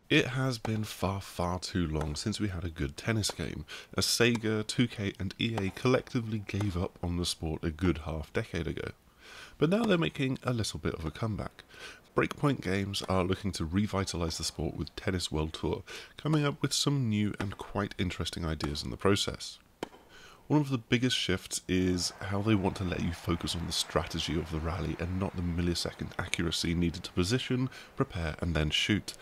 It has been far, far too long since we had a good tennis game, as Sega, 2K and EA collectively gave up on the sport a good half-decade ago. But now they're making a little bit of a comeback. Breakpoint Games are looking to revitalise the sport with Tennis World Tour, coming up with some new and quite interesting ideas in the process. One of the biggest shifts is how they want to let you focus on the strategy of the rally and not the millisecond accuracy needed to position, prepare and then shoot.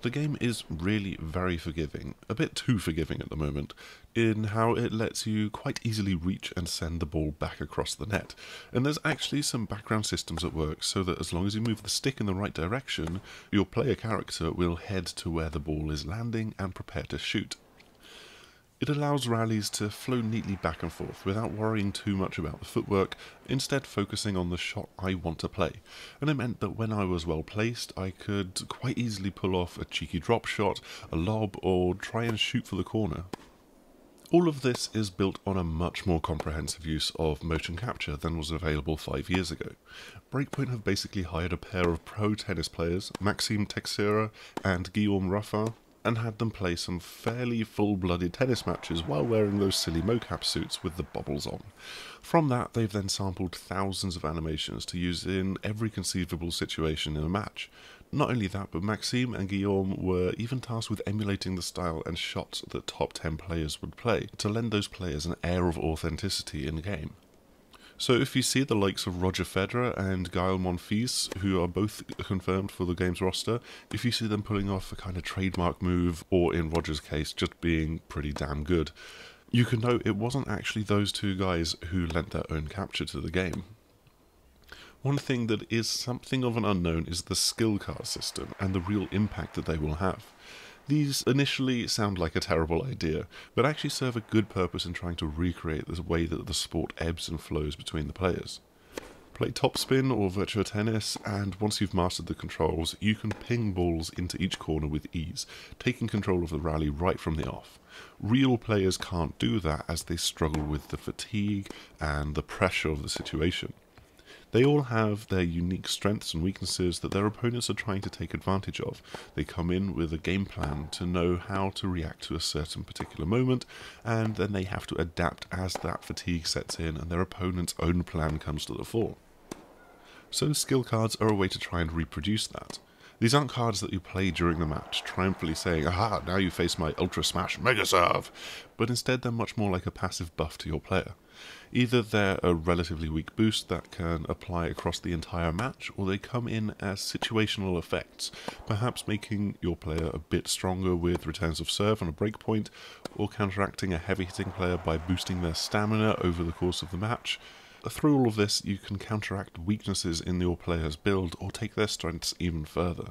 The game is really very forgiving, a bit too forgiving at the moment, in how it lets you quite easily reach and send the ball back across the net. And there's actually some background systems at work so that as long as you move the stick in the right direction, your player character will head to where the ball is landing and prepare to shoot. It allows rallies to flow neatly back and forth without worrying too much about the footwork, instead focusing on the shot I want to play, and it meant that when I was well placed I could quite easily pull off a cheeky drop shot, a lob, or try and shoot for the corner. All of this is built on a much more comprehensive use of motion capture than was available 5 years ago. Breakpoint have basically hired a pair of pro tennis players, Maxime Teixeira and Guillaume Raffin, and had them play some fairly full-blooded tennis matches while wearing those silly mocap suits with the bubbles on. From that, they've then sampled thousands of animations to use in every conceivable situation in a match. Not only that, but Maxime and Guillaume were even tasked with emulating the style and shots that top 10 players would play, to lend those players an air of authenticity in game. So if you see the likes of Roger Federer and Gael Monfils, who are both confirmed for the game's roster, if you see them pulling off a kind of trademark move, or in Roger's case, just being pretty damn good, you can know it wasn't actually those two guys who lent their own capture to the game. One thing that is something of an unknown is the skill card system and the real impact that they will have. These initially sound like a terrible idea, but actually serve a good purpose in trying to recreate the way that the sport ebbs and flows between the players. Play topspin or virtua tennis, and once you've mastered the controls, you can ping balls into each corner with ease, taking control of the rally right from the off. Real players can't do that as they struggle with the fatigue and the pressure of the situation. They all have their unique strengths and weaknesses that their opponents are trying to take advantage of. They come in with a game plan to know how to react to a certain particular moment, and then they have to adapt as that fatigue sets in and their opponent's own plan comes to the fore. So skill cards are a way to try and reproduce that. These aren't cards that you play during the match, triumphantly saying, "Aha, now you face my Ultra Smash Mega Serve," but instead they're much more like a passive buff to your player. Either they're a relatively weak boost that can apply across the entire match, or they come in as situational effects, perhaps making your player a bit stronger with returns of serve on a breakpoint, or counteracting a heavy-hitting player by boosting their stamina over the course of the match. Through all of this, you can counteract weaknesses in your player's build or take their strengths even further.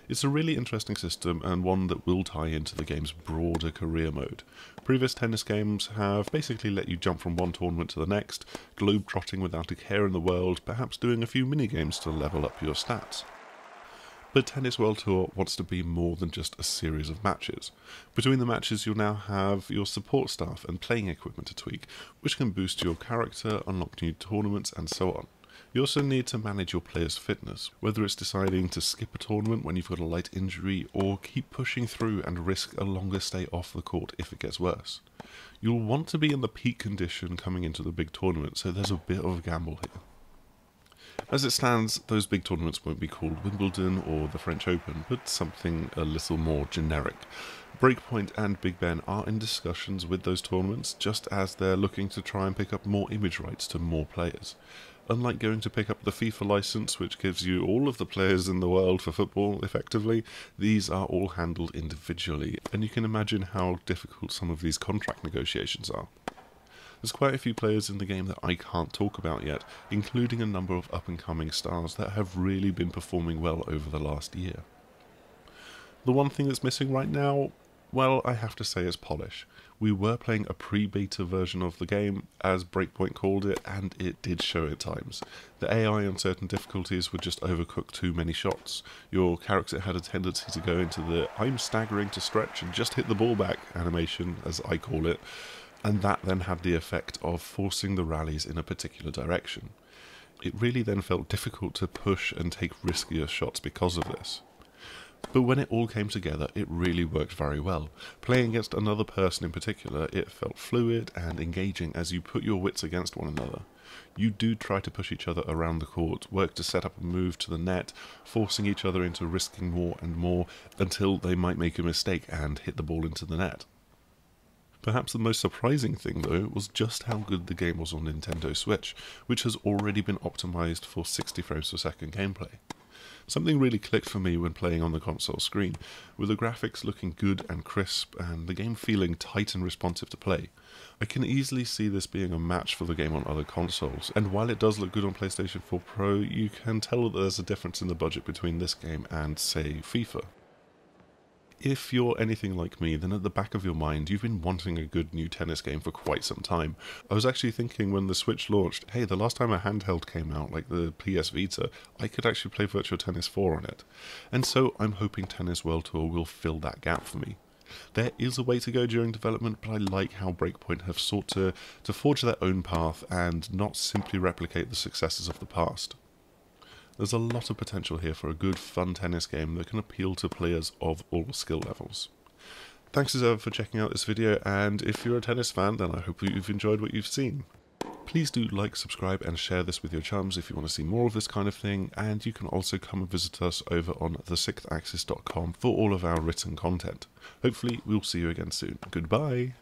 It's a really interesting system and one that will tie into the game's broader career mode. Previous tennis games have basically let you jump from one tournament to the next, globe-trotting without a care in the world, perhaps doing a few mini-games to level up your stats. But Tennis World Tour wants to be more than just a series of matches. Between the matches you'll now have your support staff and playing equipment to tweak, which can boost your character, unlock new tournaments and so on. You also need to manage your players' fitness, whether it's deciding to skip a tournament when you've got a light injury or keep pushing through and risk a longer stay off the court if it gets worse. You'll want to be in the peak condition coming into the big tournament, so there's a bit of a gamble here. As it stands, those big tournaments won't be called Wimbledon or the French Open, but something a little more generic. Breakpoint and Big Ben are in discussions with those tournaments, just as they're looking to try and pick up more image rights to more players. Unlike going to pick up the FIFA license, which gives you all of the players in the world for football, effectively, these are all handled individually, and you can imagine how difficult some of these contract negotiations are. There's quite a few players in the game that I can't talk about yet, including a number of up-and-coming stars that have really been performing well over the last year. The one thing that's missing right now, well, I have to say is polish. We were playing a pre-beta version of the game, as Breakpoint called it, and it did show at times. The AI on certain difficulties would just overcook too many shots. Your character had a tendency to go into the "I'm staggering to stretch and just hit the ball back" animation, as I call it, and that then had the effect of forcing the rallies in a particular direction. It really then felt difficult to push and take riskier shots because of this. But when it all came together, it really worked very well. Playing against another person in particular, it felt fluid and engaging as you put your wits against one another. You do try to push each other around the court, work to set up a move to the net, forcing each other into risking more and more until they might make a mistake and hit the ball into the net. Perhaps the most surprising thing, though, was just how good the game was on Nintendo Switch, which has already been optimized for 60 frames per second gameplay. Something really clicked for me when playing on the console screen, with the graphics looking good and crisp, and the game feeling tight and responsive to play. I can easily see this being a match for the game on other consoles, and while it does look good on PlayStation 4 Pro, you can tell that there's a difference in the budget between this game and, say, FIFA. If you're anything like me, then at the back of your mind, you've been wanting a good new tennis game for quite some time. I was actually thinking when the Switch launched, hey, the last time a handheld came out, like the PS Vita, I could actually play Virtual Tennis 4 on it. And so I'm hoping Tennis World Tour will fill that gap for me. There is a way to go during development, but I like how Breakpoint have sought to forge their own path and not simply replicate the successes of the past. There's a lot of potential here for a good, fun tennis game that can appeal to players of all skill levels. Thanks as ever for checking out this video, and if you're a tennis fan, then I hope you've enjoyed what you've seen. Please do like, subscribe, and share this with your chums if you want to see more of this kind of thing, and you can also come and visit us over on thesixthaxis.com for all of our written content. Hopefully, we'll see you again soon. Goodbye!